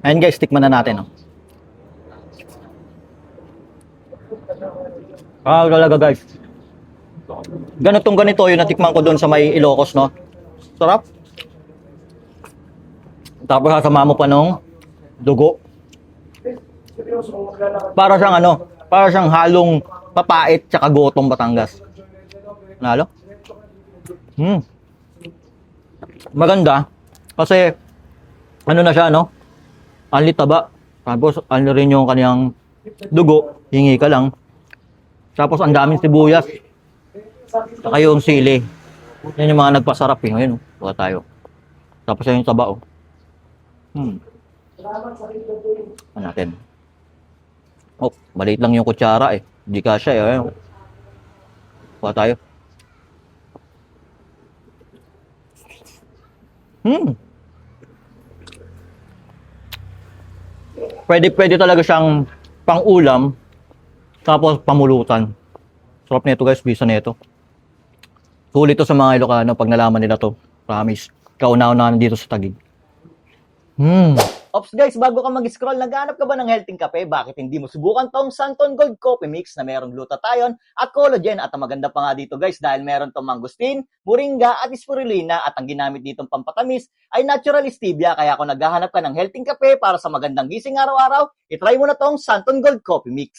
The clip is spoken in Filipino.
Ayan guys, tikman na natin. Oh. Talaga guys. Ganito yung natikman ko doon sa may Ilocos, no? Sarap. Tapos sasama mo pa nung dugo. Para siyang para siyang halong papait tsaka gotong Batangas. Nalo? Maganda. Kasi, na siya, no? Anli taba. Tapos, rin yung kanyang dugo. Hingi ka lang. Tapos, ang daming sibuyas. Saka yung sili. Yan yung mga nagpasarap, eh. Ngayon, buka tayo. Tapos, yan yung taba, oh. Ano natin? Oh, maliit lang yung kutsara, eh. Hindi kasya, eh. Buka tayo. Pwede talaga siyang pang-ulam, tapos pamulutan. Sarap nito guys, bisa nito. Sulit to sa mga Ilocano pag nalaman nila to. Promise. Kauna-unahan dito sa Taguig. Ops guys, bago ka mag-scroll, naghanap ka ba ng healthy kape? Bakit hindi mo subukan tong Santon Gold Coffee Mix na merong glutathione at collagen? At ang maganda pa nga dito guys, dahil meron tong mangosteen, moringa at spirulina at ang ginamit ditong pampatamis ay natural stevia. Kaya kung naghahanap ka ng healthy kape para sa magandang gising araw-araw, itry mo na tong Santon Gold Coffee Mix.